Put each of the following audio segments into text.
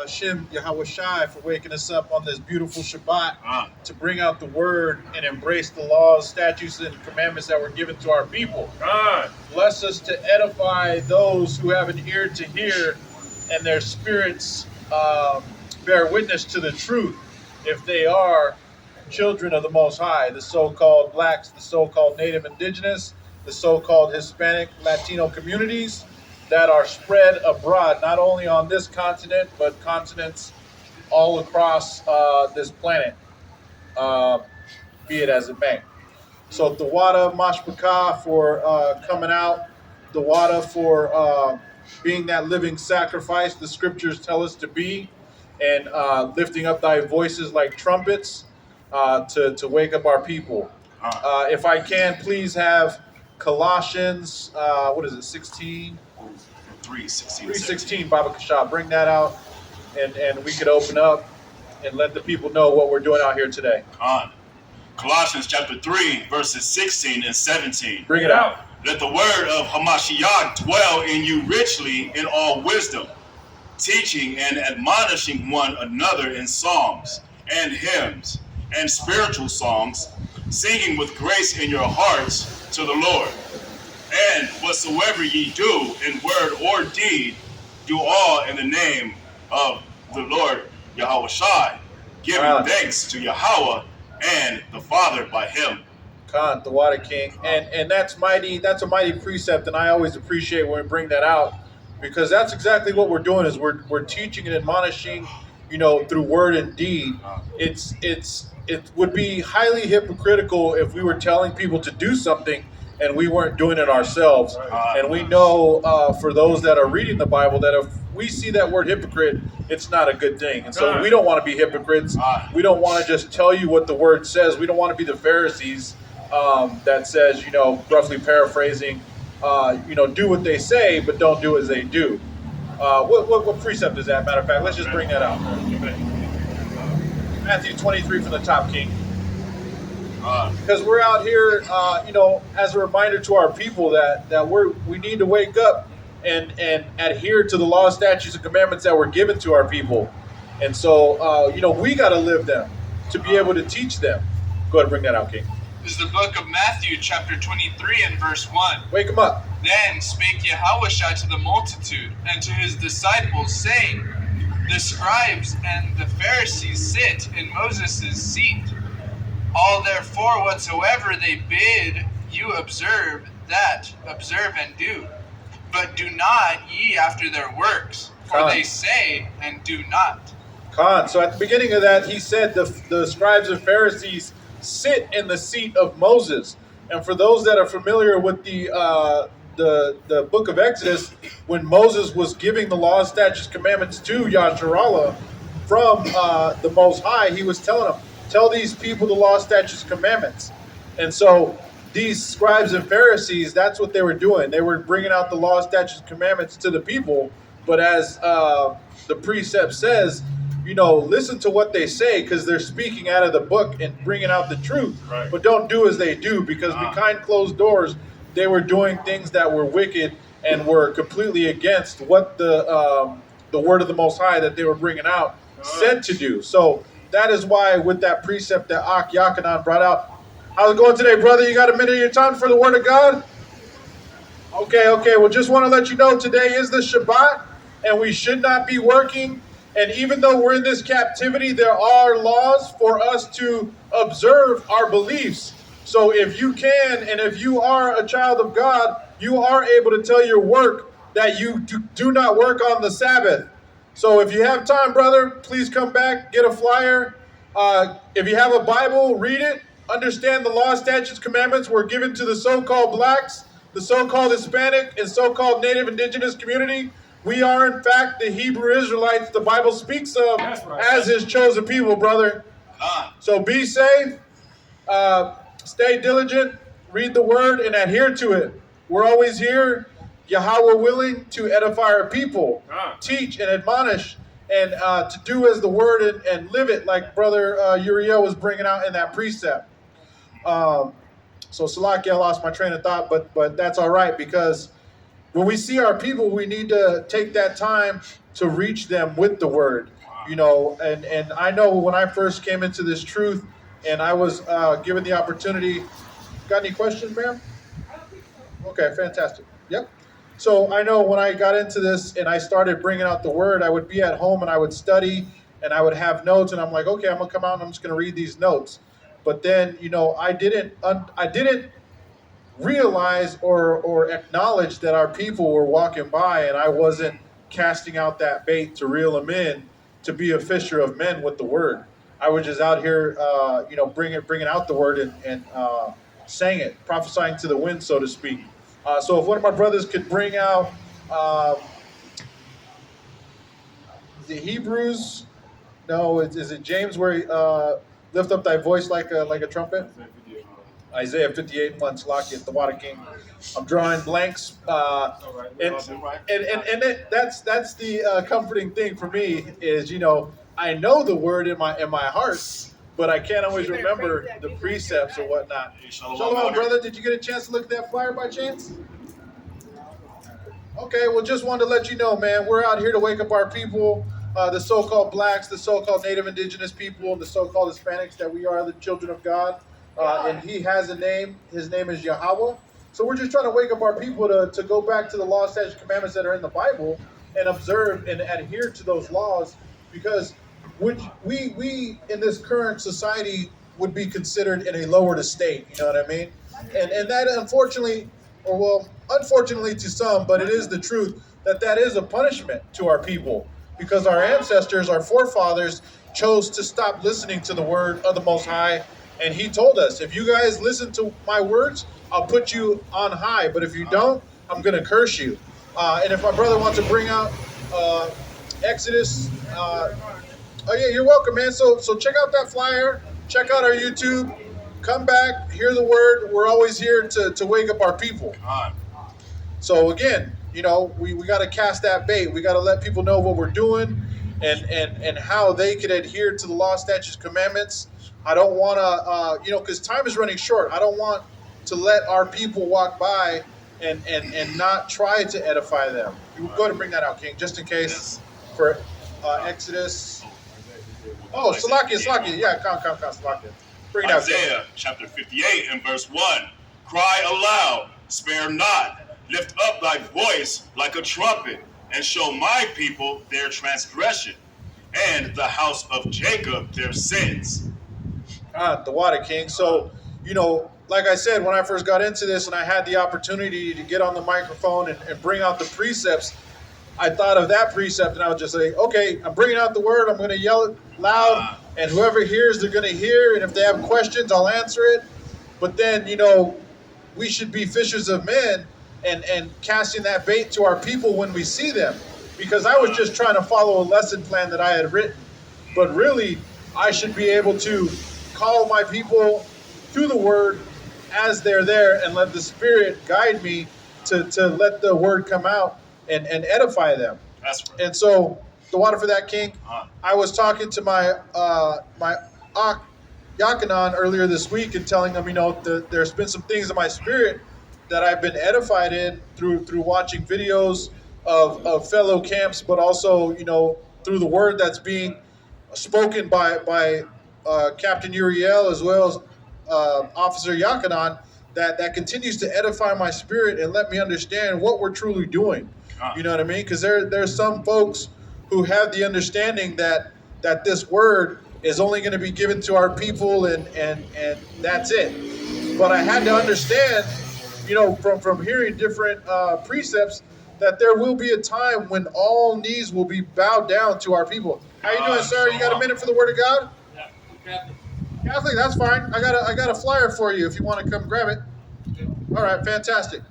Shem Yahawashi for waking us up on this beautiful Shabbat to bring out the word and embrace the laws, statutes, and commandments that were given to our people. Bless us to edify those who have an ear to hear and their spirits bear witness to the truth if they are children of the Most High, the so-called blacks, the so-called Native Indigenous, the so-called Hispanic, Latino communities that are spread abroad, not only on this continent, but continents all across this planet, be it as it may. So Tawada Mashpaka for coming out, Tawada for being that living sacrifice the scriptures tell us to be, and lifting up thy voices like trumpets to wake up our people. If I can, please have Colossians, what is it, 16? 3:16, Baba Kasha. Bring that out, and we could open up and let the people know what we're doing out here today. Colossians chapter 3, verses 16 and 17. Bring it out. Let the word of Hamashiach dwell in you richly in all wisdom, teaching and admonishing one another in psalms and hymns and spiritual songs, singing with grace in your hearts to the Lord. And whatsoever ye do in word or deed, do all in the name of the Lord Yahawashi, giving thanks to Yahawah and the Father by him. Khan, the Water King. And that's mighty, that's a mighty precept, and I always appreciate when we bring that out, because that's exactly what we're doing, is we're teaching and admonishing, through word and deed. It would be highly hypocritical if we were telling people to do something and we weren't doing it ourselves. And we know for those that are reading the Bible that if we see that word hypocrite, it's not a good thing. And so we don't want to be hypocrites. We don't want to just tell you what the word says. We don't want to be the Pharisees that says, roughly paraphrasing, do what they say, but don't do as they do. What precept is that? Matter of fact, let's just bring that out. Matthew 23 from the top, King. Because we're out here, as a reminder to our people that we need to wake up and adhere to the law, statutes, and commandments that were given to our people. And so, we got to live them to be able to teach them. Go ahead and bring that out, King. This is the book of Matthew, chapter 23 and verse 1. Wake them up. Then spake Yahawashi to the multitude and to his disciples, saying, the scribes and the Pharisees sit in Moses' seat. All therefore whatsoever they bid you observe, that observe and do. But do not ye after their works, for they say and do not. So at the beginning of that, he said the scribes and Pharisees sit in the seat of Moses. And for those that are familiar with the book of Exodus, when Moses was giving the law, statutes, commandments to Yasharallah from the Most High, he was telling them, tell these people the law, statutes, commandments. And so these scribes and Pharisees, that's what they were doing. They were bringing out the law, statutes, commandments to the people. But as the precept says, listen to what they say, because they're speaking out of the book and bringing out the truth. Right. But don't do as they do, because behind closed doors, they were doing things that were wicked and were completely against what the word of the Most High that they were bringing out said to do. So that is why with that precept that Ak Yakanan brought out. How's it going today, brother? You got a minute of your time for the word of God? Okay. Well, just want to let you know today is the Shabbat, and we should not be working. And even though we're in this captivity, there are laws for us to observe our beliefs. So if you can, and if you are a child of God, you are able to tell your work that you do not work on the Sabbath. So if you have time, brother, please come back, get a flyer. If you have a Bible, read it. Understand the law, statutes, commandments were given to the so-called blacks, the so-called Hispanic, and so-called Native Indigenous community. We are, in fact, the Hebrew Israelites the Bible speaks of as his chosen people, brother. So be safe, stay diligent, read the word, and adhere to it. We're always here, Yahawah willing, to edify our people, teach and admonish, and to do as the word and live it, like Brother Uriel was bringing out in that precept. So Salaki, I lost my train of thought, but that's all right, because when we see our people, we need to take that time to reach them with the word. And I know when I first came into this truth and I was given the opportunity. Got any questions, ma'am? Okay, fantastic. Yep. So I know when I got into this and I started bringing out the word, I would be at home and I would study and I would have notes, and I'm like, okay, I'm gonna come out and I'm just gonna read these notes. But then, I didn't realize or acknowledge that our people were walking by and I wasn't casting out that bait to reel them in to be a fisher of men with the word. I was just out here, bringing out the word and saying it, prophesying to the wind, so to speak. So if one of my brothers could bring out the Hebrews, no, is it James where lift up thy voice like a trumpet? Isaiah 58 months, lock it, the Water King. I'm drawing blanks, that's the comforting thing for me is I know the word in my heart, but I can't always remember the precepts or whatnot. Shalom, brother. Did you get a chance to look at that flyer by chance? Okay, well, just wanted to let you know, man, we're out here to wake up our people, the so-called blacks, the so-called native indigenous people, and the so-called Hispanics, that we are the children of God. And he has a name. His name is Yahawah. So we're just trying to wake up our people to go back to the law, statutes, commandments that are in the Bible and observe and adhere to those laws, because we in this current society would be considered in a lowered estate. You know what I mean? And that unfortunately to some, but it is the truth that is a punishment to our people, because our ancestors, our forefathers, chose to stop listening to the word of the Most High. And he told us, if you guys listen to my words, I'll put you on high. But if you don't, I'm going to curse you. And if my brother wants to bring out Exodus, oh yeah, you're welcome, man. So check out that flyer. Check out our YouTube. Come back, hear the word. We're always here to wake up our people. So again, we got to cast that bait. We got to let people know what we're doing and how they could adhere to the law, statutes, commandments. I don't want to, because time is running short. I don't want to let our people walk by and not try to edify them. You go ahead and bring that out, King, just in case for Exodus. Oh, Salakia. Yeah, come, Salakia. Bring it out. Isaiah chapter 58 and verse 1. Cry aloud, spare not. Lift up thy voice like a trumpet, and show my people their transgression, and the house of Jacob their sins. The Water King. So, like I said, when I first got into this and I had the opportunity to get on the microphone and bring out the precepts, I thought of that precept and I would just say, okay, I'm bringing out the word. I'm going to yell it loud, and whoever hears, they're going to hear. And if they have questions, I'll answer it. But then, we should be fishers of men and casting that bait to our people when we see them. Because I was just trying to follow a lesson plan that I had written. But really, I should be able to call my people through the word as they're there and let the Spirit guide me to let the word come out and edify them. That's right. And so, the water for that, King. I was talking to my Yakanan earlier this week and telling them, there's been some things in my spirit that I've been edified in through watching videos of fellow camps, but also, through the word that's being spoken by Captain Uriel as well as Officer Yakanan, that continues to edify my spirit and let me understand what we're truly doing. You know what I mean? Because there's some folks who have the understanding that this word is only going to be given to our people and that's it. But I had to understand, from hearing different precepts, that there will be a time when all knees will be bowed down to our people. How you doing, sir? You got a minute for the word of God? Yeah, Catholic, that's fine. I got a flyer for you if you want to come grab it. All right, fantastic.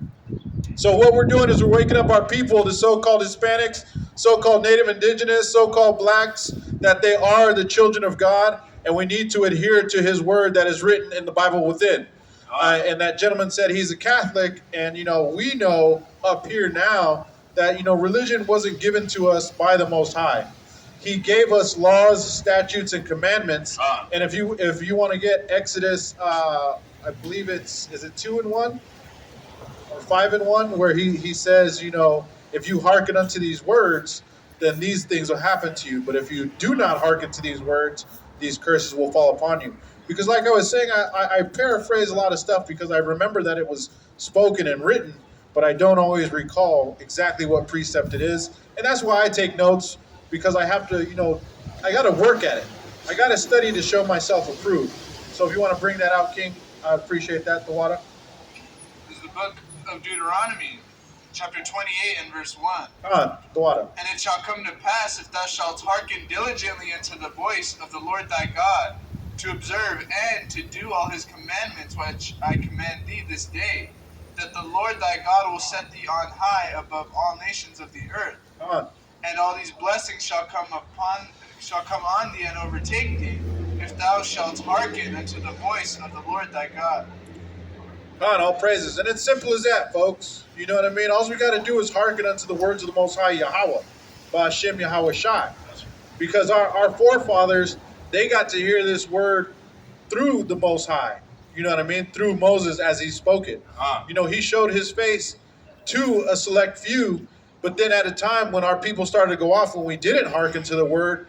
So what we're doing is we're waking up our people, the so-called Hispanics, so-called Native Indigenous, so-called blacks, that they are the children of God, and we need to adhere to his word that is written in the Bible within. And that gentleman said he's a Catholic, and, we know up here now that, religion wasn't given to us by the Most High. He gave us laws, statutes, and commandments. And if you want to get Exodus, I believe is it 2 and 1? Or 5:1, where he says, if you hearken unto these words, then these things will happen to you. But if you do not hearken to these words, these curses will fall upon you. Because like I was saying, I paraphrase a lot of stuff because I remember that it was spoken and written, but I don't always recall exactly what precept it is. And that's why I take notes, because I have to, I got to work at it. I got to study to show myself approved. So if you want to bring that out, King, I appreciate that, Tawada. This is the book of Deuteronomy, chapter 28 and verse 1. Tawada. And it shall come to pass, if thou shalt hearken diligently unto the voice of the Lord thy God, to observe and to do all his commandments which I command thee this day, that the Lord thy God will set thee on high above all nations of the earth. And all these blessings shall come on thee and overtake thee, if thou shalt hearken unto the voice of the Lord thy God. All praises. And it's simple as that, folks. You know what I mean? All we got to do is hearken unto the words of the Most High Yahawah, Baha Yahawashi. Because our forefathers, they got to hear this word through the Most High. You know what I mean? Through Moses as he spoke it. He showed his face to a select few, but then at a time when our people started to go off, when we didn't hearken to the word,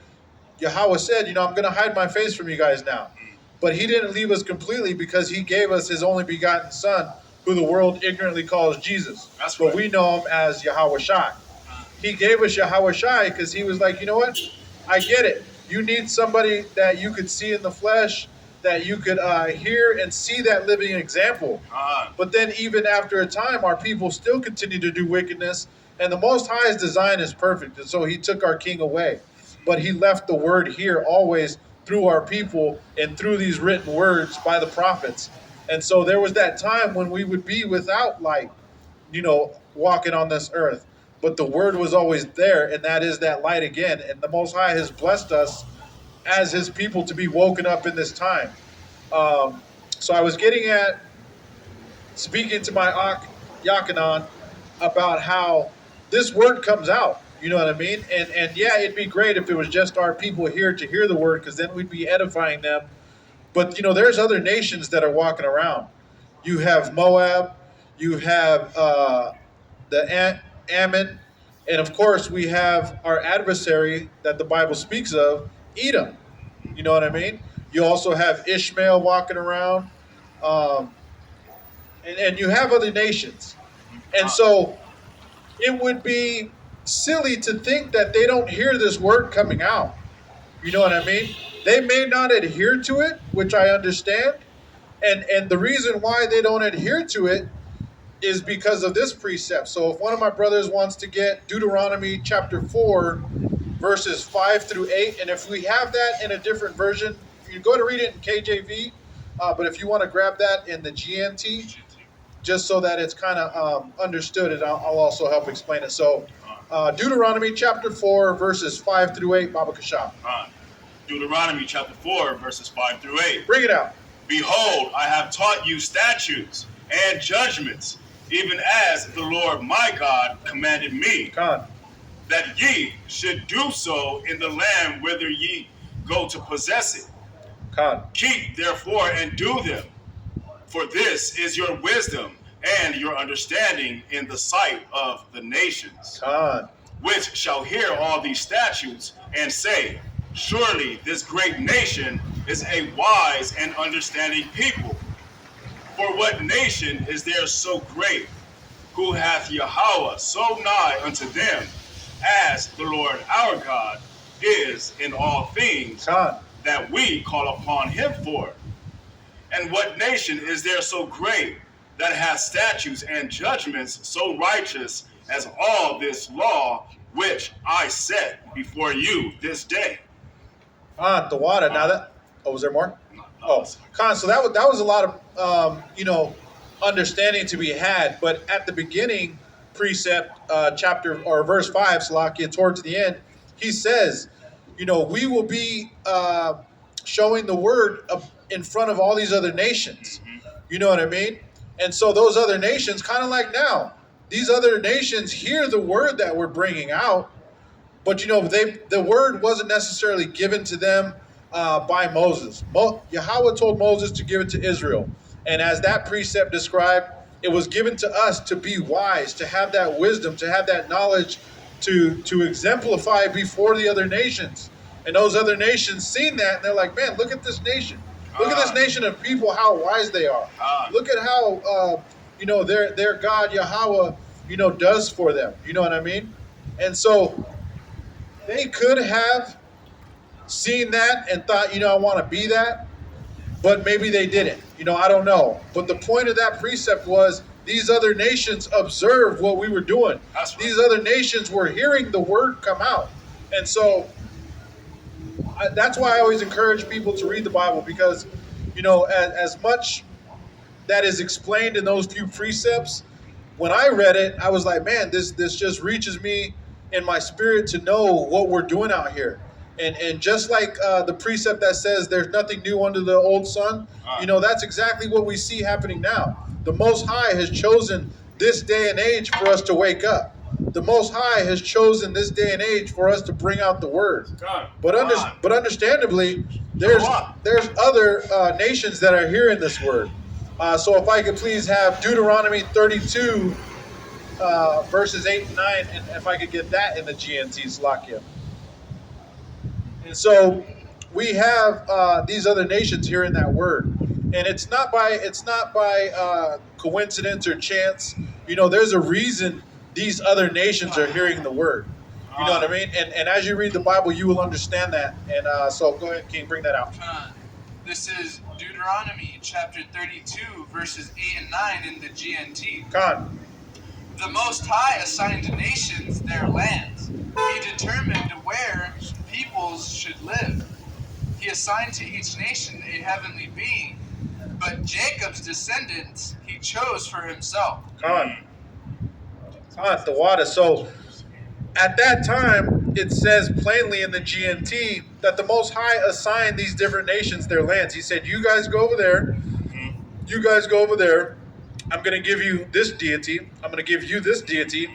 Yahawah said, I'm going to hide my face from you guys now. But he didn't leave us completely, because he gave us his only begotten son, who the world ignorantly calls Jesus. That's but right. We know him as Yahawashi. He gave us Yahawashi because he was like, you know what? I get it. You need somebody that you could see in the flesh, that you could hear and see that living example. But then even after a time, our people still continue to do wickedness, and the Most High's design is perfect. And so he took our king away. But he left the word here always through our people and through these written words by the prophets. And so there was that time when we would be without light, walking on this earth. But the word was always there, and that is that light again. And the Most High has blessed us as his people to be woken up in this time. So I was speaking to my Ak Yakanan about how this word comes out. You know what I mean? And yeah, it'd be great if it was just our people here to hear the word, because then we'd be edifying them. But, there's other nations that are walking around. You have Moab, you have the Ammon, and of course we have our adversary that the Bible speaks of, Edom. You know what I mean? You also have Ishmael walking around, and you have other nations. And so it would be silly to think that they don't hear this word coming out. You know what I mean? They may not adhere to it, which I understand. And the reason why they don't adhere to it is because of this precept. So if one of my brothers wants to get Deuteronomy chapter 4, verses 5 through 8, and if we have that in a different version, you go to read it in KJV, but if you want to grab that in the GNT, just so that it's kind of understood, and I'll also help explain it. So Deuteronomy chapter 4, verses 5 through 8, Baba Kasha. Deuteronomy chapter 4, verses 5 through 8. Bring it out. Behold, I have taught you statutes and judgments, even as the Lord my God commanded me, that ye should do so in the land whither ye go to possess it. Keep therefore and do them, for this is your wisdom and your understanding in the sight of the nations, which shall hear all these statutes and say, surely this great nation is a wise and understanding people. For what nation is there so great, who hath Yahawah so nigh unto them, as the Lord our God is in all things that we call upon him for? And what nation is there so great, that hath statutes and judgments so righteous as all this law which I set before you this day? The water. Now that. Oh, was there more? No. So that was a lot of understanding to be had. But at the beginning, precept chapter or verse 5, Salakia, towards the end, he says, we will be showing the word in front of all these other nations. You know what I mean? And so those other nations, kind of like now, these other nations hear the word that we're bringing out, but the word wasn't necessarily given to them by Moses. Yahawah told Moses to give it to Israel, and as that precept described, It was given to us to be wise, to have that wisdom, to have that knowledge, to exemplify before the other nations. And those other nations seen that, and they're like, man, look at this nation. Look at this nation of people, how wise they are. Look at how their God Yahawah, does for them. You know what I mean? And so they could have seen that and thought, I want to be that, but maybe they didn't. I don't know. But the point of that precept was these other nations observed what we were doing. That's right. These other nations were hearing the word come out. And so that's why I always encourage people to read the Bible, because, as much that is explained in those few precepts, when I read it, I was like, man, this just reaches me in my spirit to know what we're doing out here. And just like the precept that says there's nothing new under the old sun, that's exactly what we see happening now. The Most High has chosen this day and age for us to wake up. The Most High has chosen this day and age for us to bring out the word. But understandably, there's other nations that are hearing this word. So if I could please have Deuteronomy 32, verses 8 and 9, and if I could get that in the GNT Slakia. And so we have these other nations hearing that word, and it's not by coincidence or chance. There's a reason these other nations are hearing the word. You know what I mean? And as you read the Bible, you will understand that. And so go ahead, King, bring that out. This is Deuteronomy chapter 32, verses 8 and 9 in the GNT. Khan. The Most High assigned nations their lands. He determined where peoples should live. He assigned to each nation a heavenly being, but Jacob's descendants he chose for himself. Khan, the water. So at that time, it says plainly in the GNT that the Most High assigned these different nations their lands. He said, you guys go over there. You guys go over there. I'm going to give you this deity. I'm going to give you this deity.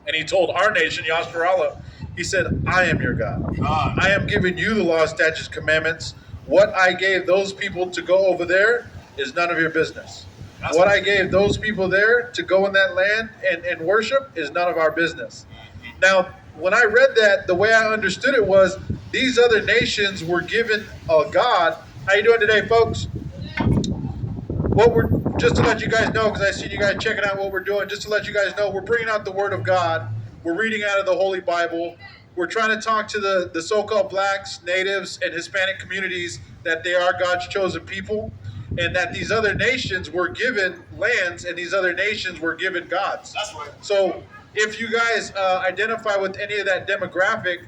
And he told our nation, Yasharallah, he said, I am your God. I am giving you the law, statutes, commandments. What I gave those people to go over there is none of your business. What I gave those people there to go in that land and worship is none of our business. Now, when I read that, the way I understood it was these other nations were given a God. How you doing today, folks? Just to let you guys know, because I see you guys checking out what we're doing, just to let you guys know, we're bringing out the Word of God. We're reading out of the Holy Bible. We're trying to talk to the so-called blacks, natives, and Hispanic communities that they are God's chosen people, and that these other nations were given lands and these other nations were given gods. That's right. So if you guys identify with any of that demographic,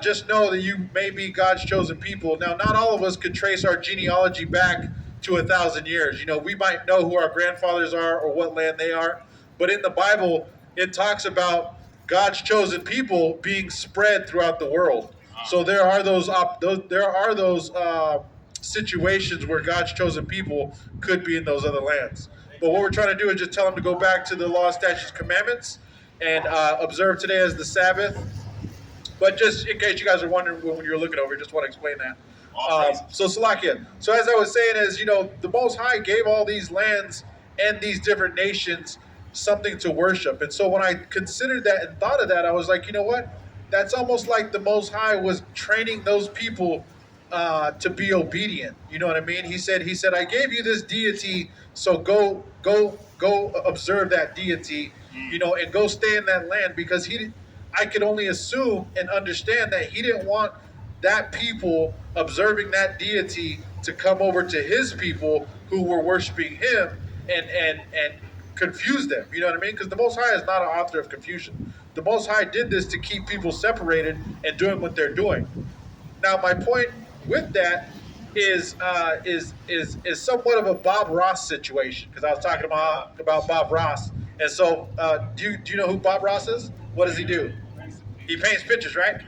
just know that you may be God's chosen people. Now, not all of us could trace our genealogy back to 1,000 years. We might know who our grandfathers are or what land they are, but in the Bible, it talks about God's chosen people being spread throughout the world. So there are those situations where God's chosen people could be in those other lands. But what we're trying to do is just tell them to go back to the law, statutes, commandments, and observe today as the Sabbath. But just in case you guys are wondering when you're looking over, just want to explain that. So Salakia. So as I was saying is, the Most High gave all these lands and these different nations something to worship. And so when I considered that and thought of that, I was like, you know what? That's almost like the Most High was training those people to be obedient. You know what I mean? He said, I gave you this deity, so go observe that deity, and go stay in that land, because I could only assume and understand that he didn't want that people observing that deity to come over to his people who were worshiping him and confuse them. You know what I mean? Because the Most High is not an author of confusion. The Most High did this to keep people separated and doing what they're doing. Now, my point with that is somewhat of a Bob Ross situation, because I was talking about Bob Ross. And so, do you know who Bob Ross is? What does he do? He paints pictures, right?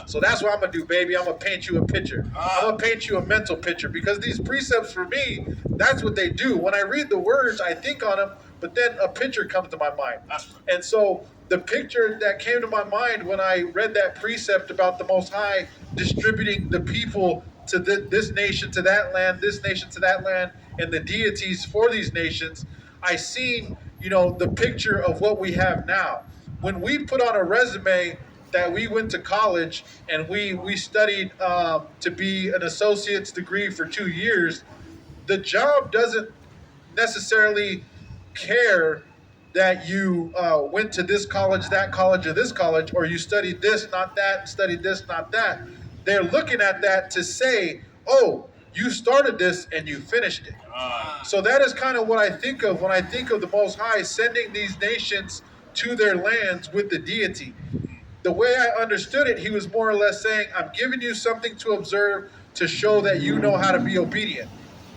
So that's what I'm going to do, baby. I'm going to paint you a picture. I'm going to paint you a mental picture, because these precepts for me, that's what they do. When I read the words, I think on them, but then a picture comes to my mind. And so the picture that came to my mind when I read that precept about the Most High distributing the people to this nation, to that land, this nation, to that land, and the deities for these nations, I seen, the picture of what we have now. When we put on a resume that we went to college and we studied to be an associate's degree for 2 years, the job doesn't necessarily care that you went to this college, that college, or this college, or you studied this, not that, studied this, not that. They're looking at that to say, oh, you started this and you finished it. So that is kind of what I think of when I think of the Most High sending these nations to their lands with the deity. The way I understood it, he was more or less saying, I'm giving you something to observe to show that you know how to be obedient.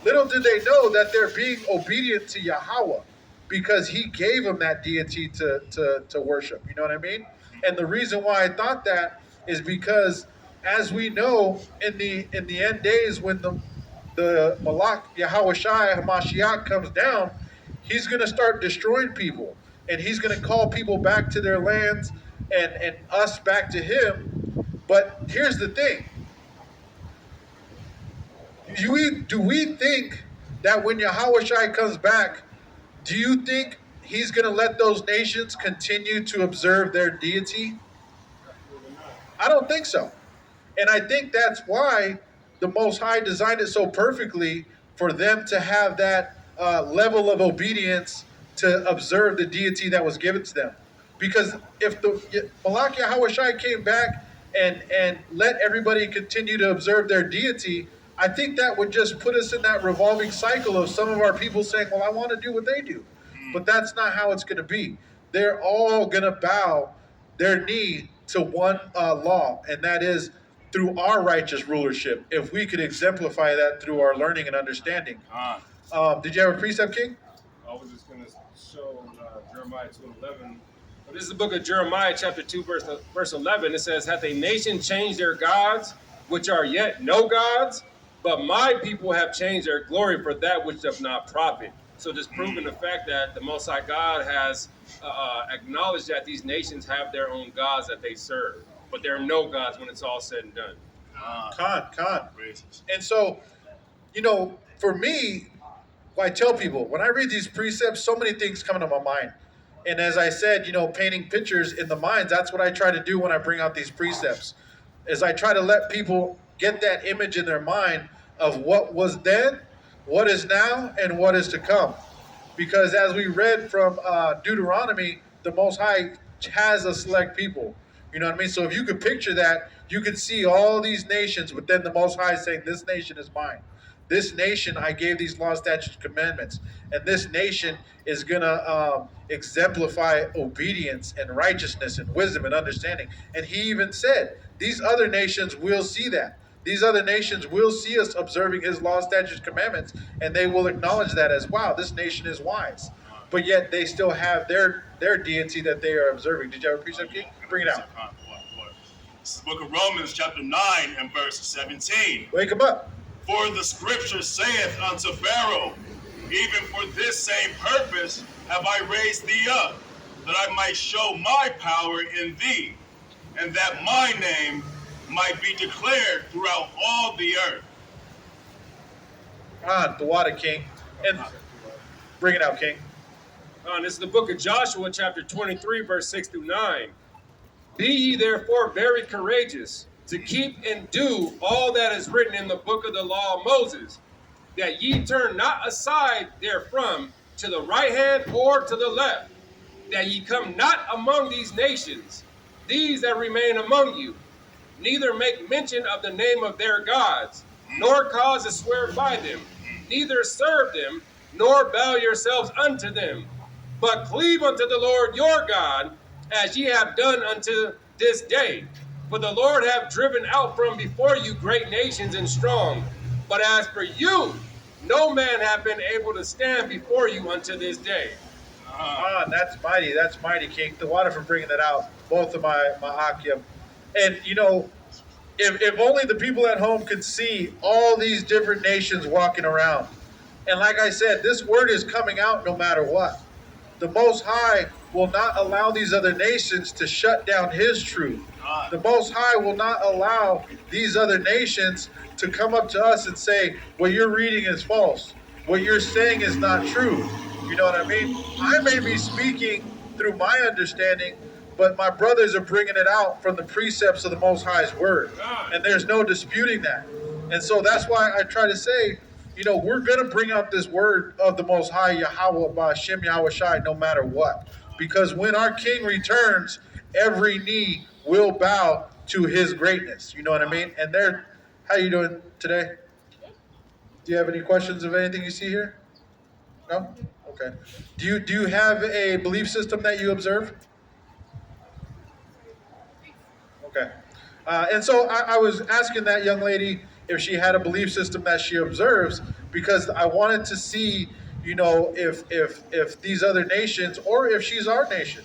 Little did they know that they're being obedient to Yahawah because he gave them that deity to worship. You know what I mean? And the reason why I thought that is because, as we know, in the end days when the Malak Yahawashi Hamashiach comes down, he's going to start destroying people, and he's going to call people back to their lands and us back to him. But here's the thing. Do we think that when Yahawashi comes back, do you think he's going to let those nations continue to observe their deity? I don't think so. And I think that's why the Most High designed it so perfectly for them to have that level of obedience to observe the deity that was given to them. Because if the Malak Yahawashi came back and let everybody continue to observe their deity, I think that would just put us in that revolving cycle of some of our people saying, well, I want to do what they do. But that's not how it's going to be. They're all going to bow their knee to one law, and that is through our righteous rulership, if we could exemplify that through our learning and understanding. Did you have a precept, King? I was just going to show Jeremiah 2:11. This is the book of Jeremiah, chapter 2, verse 11. It says, hath a nation changed their gods, which are yet no gods? But my people have changed their glory for that which doth not profit. So just proving the fact that the Most High God has acknowledged that these nations have their own gods that they serve. But there are no gods when it's all said and done. Con. And so, for me, I tell people, when I read these precepts, so many things come into my mind. And as I said, painting pictures in the minds, that's what I try to do when I bring out these precepts, is I try to let people get that image in their mind of what was then, what is now, and what is to come. Because as we read from Deuteronomy, the Most High has a select people. You know what I mean? So if you could picture that, you could see all these nations, but then the Most High saying, this nation is mine. This nation, I gave these laws, statutes, commandments. And this nation is going to exemplify obedience and righteousness and wisdom and understanding. And he even said, these other nations will see that. These other nations will see us observing his laws, statutes, commandments, and they will acknowledge that as, wow, this nation is wise. But yet they still have their deity that they are observing. Did you have a precept, King? Bring it out. This is the book of Romans, chapter 9 and verse 17. Wake him up. For the scripture saith unto Pharaoh, even for this same purpose have I raised thee up, that I might show my power in thee, and that my name might be declared throughout all the earth. The water, King. And bring it out, King. This is the book of Joshua, chapter 23, verse 6 through 9. Be ye therefore very courageous, to keep and do all that is written in the book of the law of Moses, that ye turn not aside therefrom to the right hand or to the left, that ye come not among these nations, these that remain among you, neither make mention of the name of their gods, nor cause to swear by them, neither serve them, nor bow yourselves unto them, but cleave unto the Lord your God, as ye have done unto this day. For the Lord hath driven out from before you great nations and strong. But as for you, no man hath been able to stand before you unto this day. That's mighty, King. The water for bringing that out. Both of my Akim. And, if only the people at home could see all these different nations walking around. And like I said, this word is coming out no matter what. The Most High will not allow these other nations to shut down his truth. The Most High will not allow these other nations to come up to us and say, what you're reading is false. What you're saying is not true. You know what I mean? I may be speaking through my understanding, but my brothers are bringing it out from the precepts of the Most High's word. And there's no disputing that. And so that's why I try to say, we're going to bring out this word of the Most High, Yahawah, Baha, Yahawashi, no matter what. Because when our King returns, every knee will bow to his greatness. You know what I mean? And how you doing today? Do you have any questions of anything you see here? No? Okay. Do you have a belief system that you observe? Okay. And so I was asking that young lady if she had a belief system that she observes, because I wanted to see, if these other nations, or if she's our nation,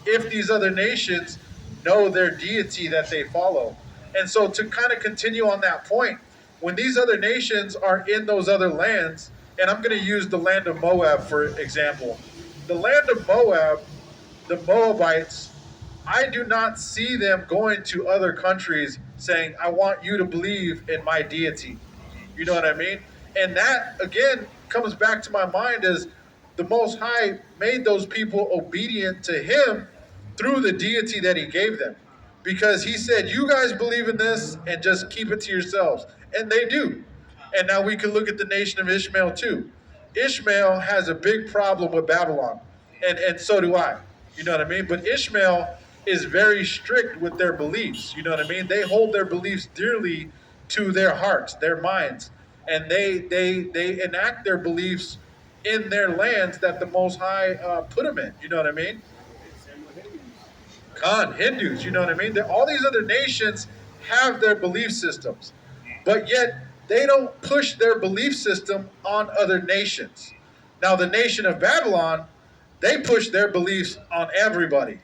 if these other nations know their deity that they follow. And so to kind of continue on that point, when these other nations are in those other lands, and I'm going to use the land of Moab for example. The land of Moab, the Moabites, I do not see them going to other countries saying, I want you to believe in my deity. You know what I mean? And that, again, comes back to my mind as the Most High made those people obedient to him through the deity that he gave them. Because he said, you guys believe in this and just keep it to yourselves. And they do. And now we can look at the nation of Ishmael too. Ishmael has a big problem with Babylon. And so do I. You know what I mean? But Ishmael is very strict with their beliefs. You know what I mean? They hold their beliefs dearly to their hearts, their minds. And they enact their beliefs in their lands that the Most High put them in. You know what I mean? Hindus, you know what I mean? All these other nations have their belief systems, but yet they don't push their belief system on other nations. Now, the nation of Babylon, they push their beliefs on everybody.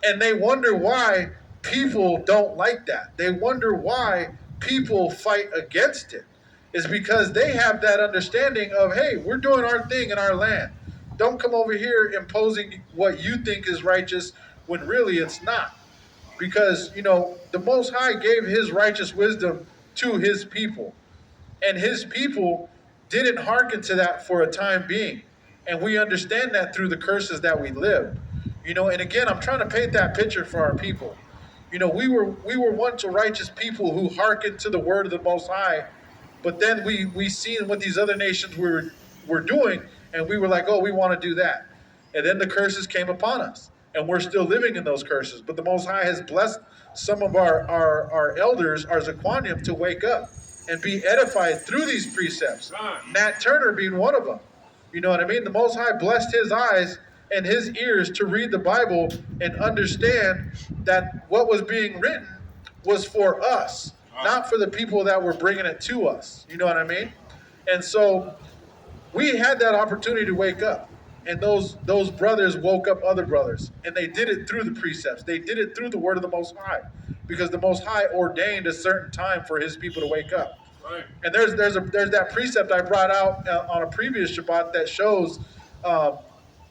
And they wonder why people don't like that. They wonder why people fight against it. It's because they have that understanding of, hey, we're doing our thing in our land. Don't come over here imposing what you think is righteous when really it's not. Because, the Most High gave his righteous wisdom to his people. And his people didn't hearken to that for a time being. And we understand that through the curses that we lived. And again, I'm trying to paint that picture for our people. We were once a righteous people who hearkened to the word of the Most High, but then we seen what these other nations were doing, and we were like, oh, we want to do that. And then the curses came upon us, and we're still living in those curses. But the Most High has blessed some of our elders, our Zaquanium, to wake up and be edified through these precepts. Nat Turner being one of them. You know what I mean? The Most High blessed his eyes and his ears to read the Bible and understand that what was being written was for us, not for the people that were bringing it to us. You know what I mean? And so we had that opportunity to wake up, and those brothers woke up other brothers, and they did it through the precepts. They did it through the word of the Most High, because the Most High ordained a certain time for his people to wake up. Right. And there's that precept I brought out on a previous Shabbat that shows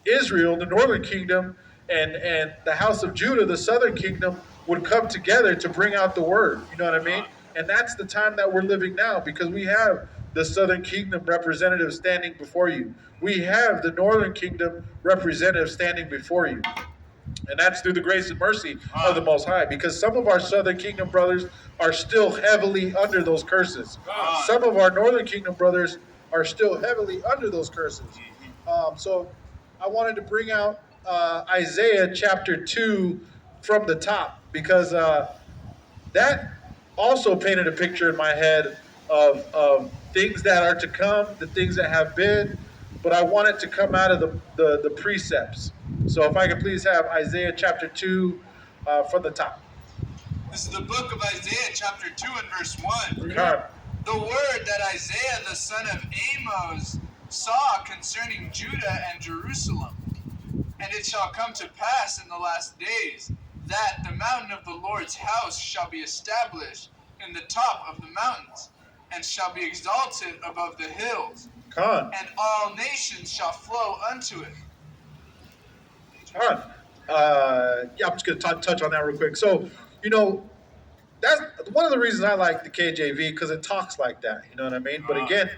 Israel, the northern kingdom, and the house of Judah, the southern kingdom, would come together to bring out the word. You know what I mean? And that's the time that we're living now, because we have the southern kingdom representative standing before you. We have the northern kingdom representative standing before you. And that's through the grace and mercy of the Most High, because some of our southern kingdom brothers are still heavily under those curses. Some of our northern kingdom brothers are still heavily under those curses. So I wanted to bring out Isaiah chapter 2 from the top, because that also painted a picture in my head of things that are to come, the things that have been, but I want it to come out of the precepts. So if I could please have Isaiah chapter 2 from the top. This is the book of Isaiah chapter 2 and verse 1. Okay. The word that Isaiah the son of Amos saw concerning Judah and Jerusalem. And it shall come to pass in the last days that the mountain of the Lord's house shall be established in the top of the mountains, and shall be exalted above the hills. And all nations shall flow unto it. I'm just going to touch on that real quick. So, that's one of the reasons I like the KJV, because it talks like that. You know what I mean? But again,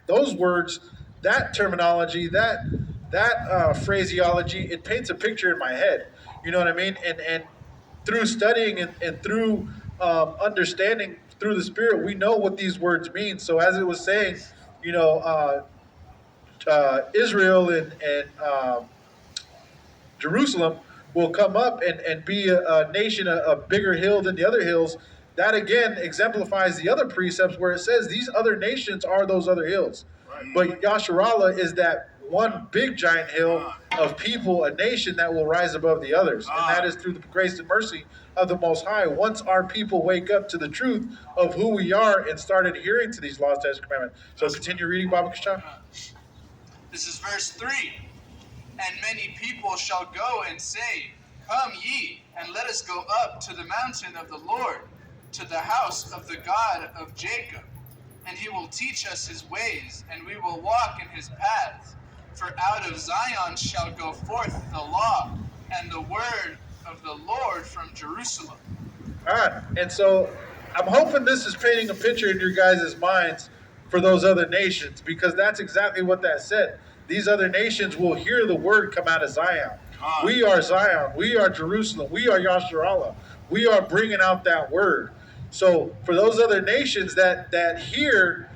those words, that terminology, that that phraseology, it paints a picture in my head. You know what I mean? And through studying and through understanding through the Spirit, we know what these words mean. So as it was saying, you know, Israel and Jerusalem will come up and be a nation, a bigger hill than the other hills. That again exemplifies the other precepts where it says these other nations are those other hills. But Yasharallah is that one big giant hill of people, a nation that will rise above the others. And that is through the grace and mercy of the Most High. Once our people wake up to the truth of who we are and start adhering to these laws, statutes, and commandments. So continue reading, Baba Kishah. This is verse 3. And many people shall go and say, Come ye, and let us go up to the mountain of the Lord, to the house of the God of Jacob. And he will teach us his ways, and we will walk in his paths. For out of Zion shall go forth the law, and the word of the Lord from Jerusalem. All right. And so I'm hoping this is painting a picture in your guys' minds for those other nations, because that's exactly what that said. These other nations will hear the word come out of Zion. We are Zion. We are Jerusalem. We are Yasharallah. We are bringing out that word. So for those other nations that hear,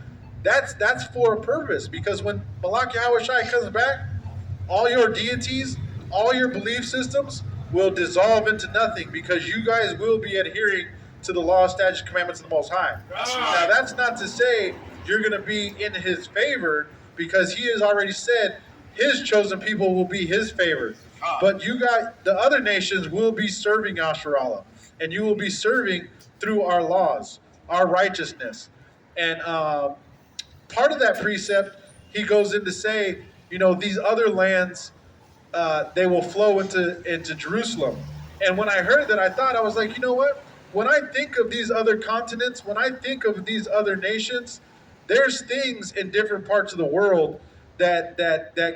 that's for a purpose. Because when Malak Yahawashi comes back, all your deities, all your belief systems will dissolve into nothing, because you guys will be adhering to the law, statutes, commandments of the Most High. Now that's not to say you're going to be in his favor, because he has already said his chosen people will be his favor. But you got the other nations will be serving Yasharallah, and you will be serving through our laws, our righteousness. And part of that precept, he goes in to say, you know, these other lands, they will flow into Jerusalem. And when I heard that, I was like, you know what? When I think of these other continents, when I think of these other nations, there's things in different parts of the world that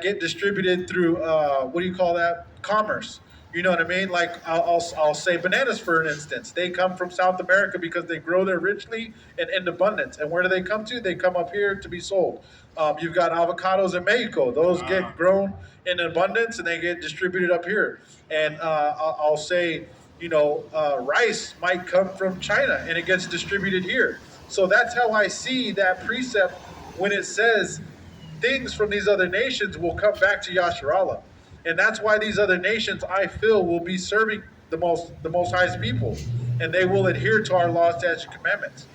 get distributed through what do you call that? Commerce. You know what I mean? Like I'll say bananas for an instance. They come from South America because they grow there richly and in abundance. And where do they come to? They come up here to be sold. You've got avocados in Mexico. Those get grown in abundance and they get distributed up here. And I'll say, you know, rice might come from China and it gets distributed here. So that's how I see that precept when it says things from these other nations will come back to Yasharallah. And that's why these other nations, I feel, will be serving the Most High's people. And they will adhere to our laws, statutes, and commandments.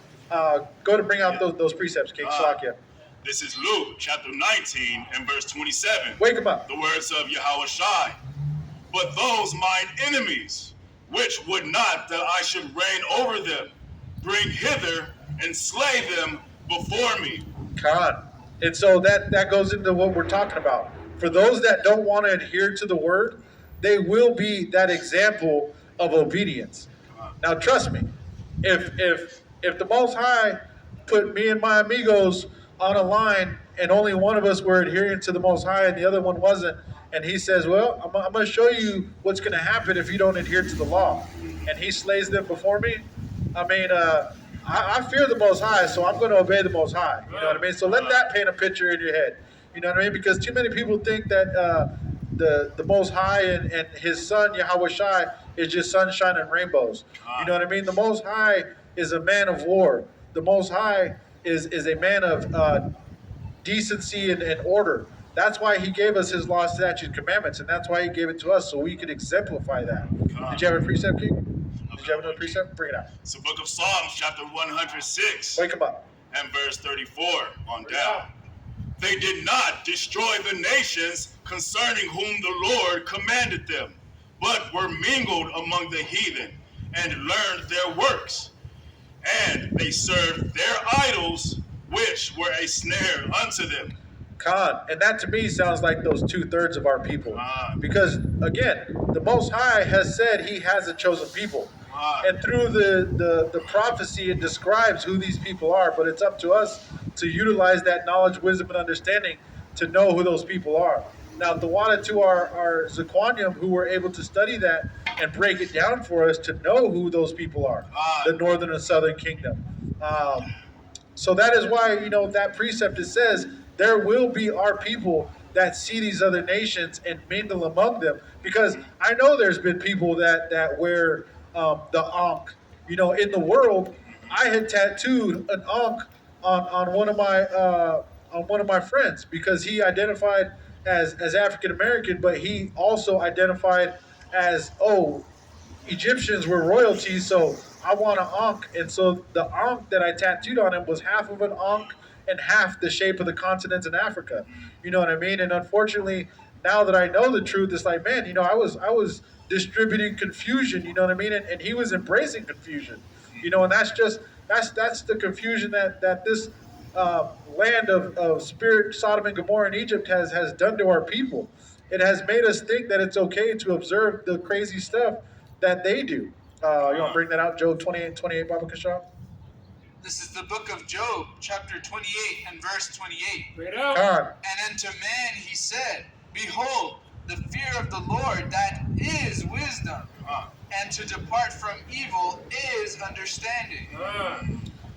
Go to bring out those precepts, King Shalakia. This is Luke chapter 19 and verse 27. Wake them up. The words of Yahawashi. But those mine enemies, which would not that I should reign over them, bring hither and slay them before me. God. And so that goes into what we're talking about. For those that don't want to adhere to the word, they will be that example of obedience. Now, trust me, if the Most High put me and my amigos on a line and only one of us were adhering to the Most High and the other one wasn't, and he says, well, I'm going to show you what's going to happen if you don't adhere to the law, and he slays them before me, I mean, I fear the Most High, so I'm going to obey the Most High. You know what I mean? So let that paint a picture in your head. You know what I mean? Because too many people think that the Most High and his son, Yahawashi, is just sunshine and rainbows. You know what I mean? The Most High is a man of war. The Most High is a man of decency and order. That's why he gave us his law, statutes, commandments, and that's why he gave it to us, so we could exemplify that. Did you have a precept, King? Did you have another precept? Bring it out. It's the book of Psalms, chapter 106. Wake him up. And verse 34 on down. They did not destroy the nations concerning whom the Lord commanded them, but were mingled among the heathen and learned their works. And they served their idols, which were a snare unto them. Khan, and that to me sounds like those 2/3 of our people. Because again, the Most High has said he has a chosen people. And through the prophecy, it describes who these people are, but it's up to us to utilize that knowledge, wisdom, and understanding to know who those people are. Now, the wanted to our Zaquanium, who were able to study that and break it down for us to know who those people are, the northern and southern kingdom. So that is why, you know, that precept, it says, there will be our people that see these other nations and mingle among them. Because I know there's been people that wear the ankh. In the world, I had tattooed an ankh on one of my friends because he identified as African American, but he also identified as Egyptians were royalty, so I want an ankh. And so the ankh that I tattooed on him was half of an ankh and half the shape of the continents in Africa. You know what I mean? And unfortunately, now that I know the truth, it's like, man, I was distributing confusion. You know what I mean? And he was embracing confusion. And that's the confusion that this land of spirit, Sodom and Gomorrah in Egypt has done to our people. It has made us think that it's okay to observe the crazy stuff that they do. You want to bring that out, Job 28, Baba Kashal? This is the book of Job, chapter 28 and verse 28. Bring it out. God. And unto man he said, Behold, the fear of the Lord, that is wisdom, and to depart from evil is understanding.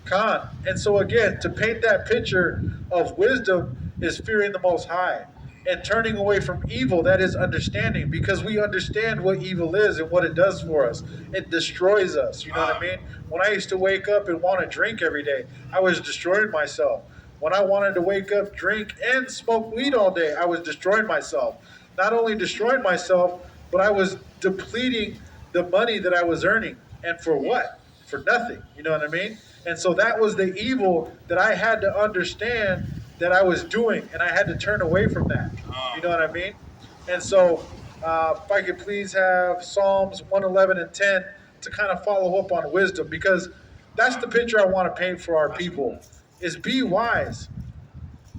Khan. And so again, to paint that picture of wisdom is fearing the Most High. And turning away from evil, that is understanding, because we understand what evil is and what it does for us. It destroys us. You know what I mean? When I used to wake up and want to drink every day, I was destroying myself. When I wanted to wake up, drink, and smoke weed all day, I was destroying myself. Not only destroying myself, but I was depleting the money that I was earning. And for what? For nothing. You know what I mean? And so that was the evil that I had to understand that I was doing, and I had to turn away from that. You know what I mean? And so if I could please have Psalms 111 and 10 to kind of follow up on wisdom, because that's the picture I want to paint for our people, is be wise.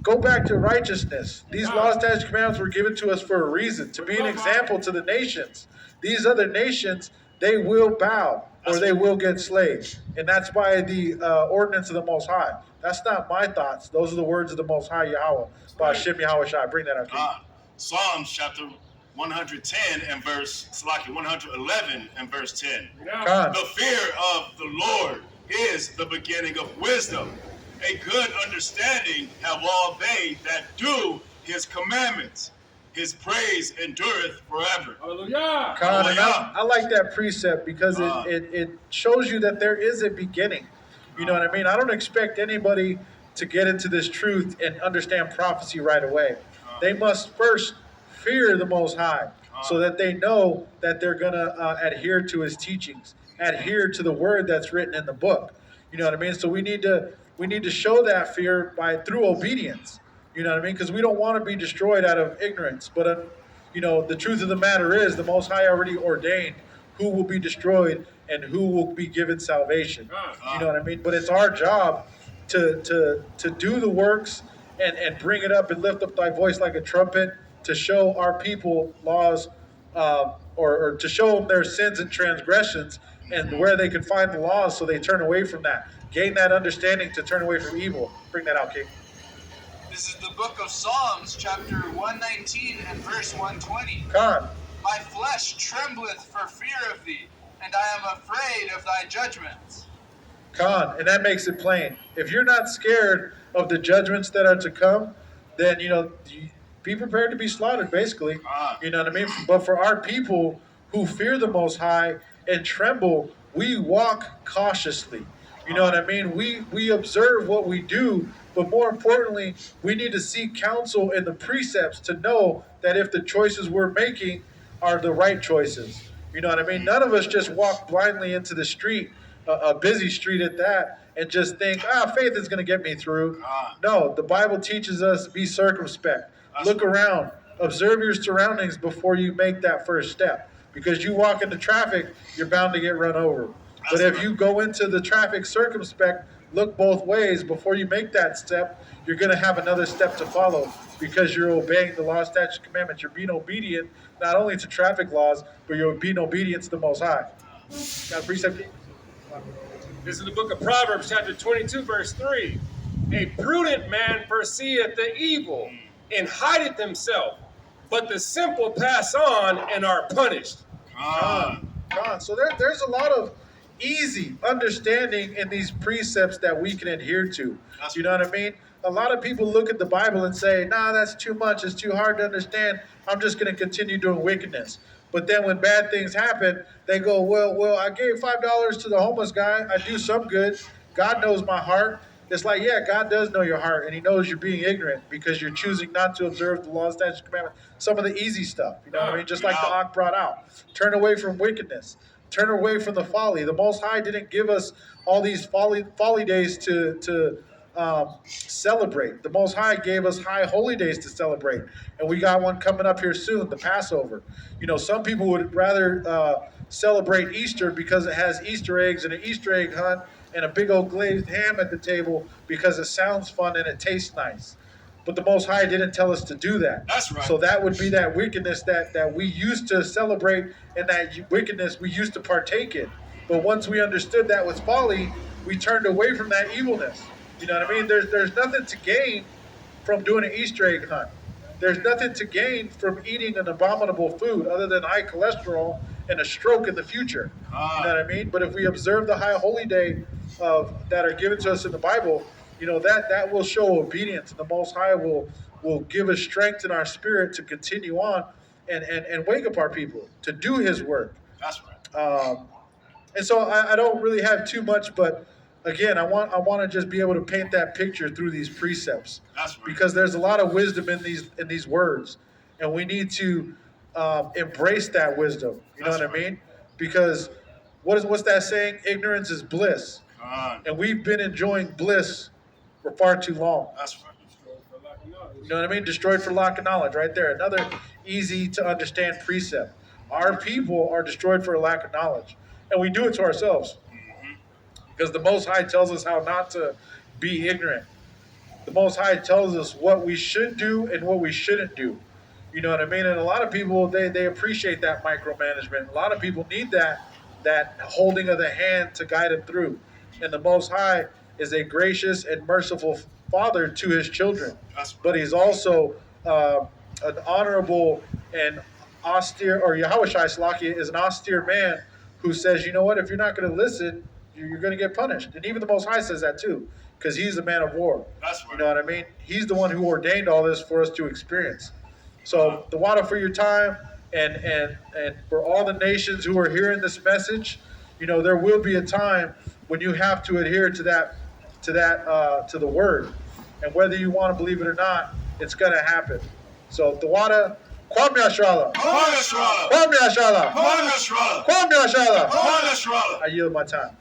Go back to righteousness. These laws, statutes, commandments were given to us for a reason, to be an example to the nations. These other nations, they will bow or they will get slaves. And that's by the ordinance of the Most High. That's not my thoughts. Those are the words of the Most High, Yahawah. By Shem Yahawashi. Bring that up, please. Psalms chapter 110 and verse 111 and verse 10. Khan. The fear of the Lord is the beginning of wisdom. A good understanding have all they that do his commandments. His praise endureth forever. Hallelujah. Khan, and I like that precept because it shows you that there is a beginning. You know what I mean? I don't expect anybody to get into this truth and understand prophecy right away. They must first fear the Most High so that they know that they're going to adhere to his teachings, adhere to the word that's written in the book. You know what I mean? So we need to show that fear through obedience. You know what I mean? Because we don't want to be destroyed out of ignorance. But, the truth of the matter is the Most High already ordained who will be destroyed and who will be given salvation. You know what I mean? But it's our job to do the works and bring it up and lift up thy voice like a trumpet to show our people laws or to show them their sins and transgressions and where they can find the laws so they turn away from that. Gain that understanding to turn away from evil. Bring that out, King. This is the book of Psalms, chapter 119 and verse 120. Khan. My flesh trembleth for fear of thee, and I am afraid of thy judgments. Khan, and that makes it plain. If you're not scared of the judgments that are to come, then, be prepared to be slaughtered, basically. You know what I mean? But for our people who fear the Most High and tremble, we walk cautiously. You know what I mean? We observe what we do, but more importantly, we need to seek counsel in the precepts to know that if the choices we're making are the right choices. You know what I mean? None of us just walk blindly into the street, a busy street at that, and just think, faith is going to get me through. No, the Bible teaches us be circumspect. Look around. Observe your surroundings before you make that first step. Because you walk into traffic, you're bound to get run over. But if you go into the traffic circumspect, look both ways before you make that step, you're going to have another step to follow because you're obeying the law, statutes, commandments. You're being obedient not only to traffic laws, but you're being obedient to the Most High. Got a precept? This is the book of Proverbs, chapter 22, verse 3. A prudent man foreseeth the evil and hideth himself, but the simple pass on and are punished. So there's a lot of easy understanding in these precepts that we can adhere to. You know what I mean? A lot of people look at the Bible and say, nah, that's too much. It's too hard to understand. I'm just going to continue doing wickedness. But then when bad things happen, they go, well, I gave $5 to the homeless guy. I do some good. God knows my heart. It's like, yeah, God does know your heart, and he knows you're being ignorant because you're choosing not to observe the law, statutes, and commandments. Some of the easy stuff, you know what I mean? Just like the Ak brought out. Turn away from wickedness. Turn away from the folly. The Most High didn't give us all these folly days to celebrate. The Most High gave us high holy days to celebrate, and we got one coming up here soon, the Passover. You know, some people would rather celebrate Easter because it has Easter eggs and an Easter egg hunt and a big old glazed ham at the table because it sounds fun and it tastes nice. But the Most High didn't tell us to do that. That's right. So that would be that wickedness that we used to celebrate and that wickedness we used to partake in. But once we understood that was folly, we turned away from that evilness. You know what I mean? There's nothing to gain from doing an Easter egg hunt. There's nothing to gain from eating an abominable food other than high cholesterol and a stroke in the future. You know what I mean? But if we observe the high holy day that are given to us in the Bible, you know, that will show obedience. And the Most High will give us strength in our spirit to continue on and wake up our people to do his work. That's right. And so I don't really have too much, but again, I want to just be able to paint that picture through these precepts. That's right. Because there's a lot of wisdom in these words, and we need to embrace that wisdom. You know what I mean? Because what's that saying? Ignorance is bliss, and we've been enjoying bliss for far too long. That's right. You know what I mean? Destroyed for lack of knowledge, right there. Another easy to understand precept. Our people are destroyed for a lack of knowledge, and we do it to ourselves. Because the Most High tells us how not to be ignorant. The Most High tells us what we should do and what we shouldn't do. You know what I mean? And a lot of people, they appreciate that micromanagement. A lot of people need that holding of the hand to guide them through. And the Most High is a gracious and merciful Father to his children. But he's also an honorable and austere, or Yahawashi Slakia is an austere man who says, you know what, if you're not going to listen, you're going to get punished. And even the Most High says that too, because he's a man of war. That's right. You know what I mean? He's the one who ordained all this for us to experience. So the water for your time, and for all the nations who are hearing this message, you know, there will be a time when you have to adhere to the word. And whether you want to believe it or not, it's going to happen. So the water, Kwam Yashala. Kwam Yashala. Kwam Yashala. I yield my time.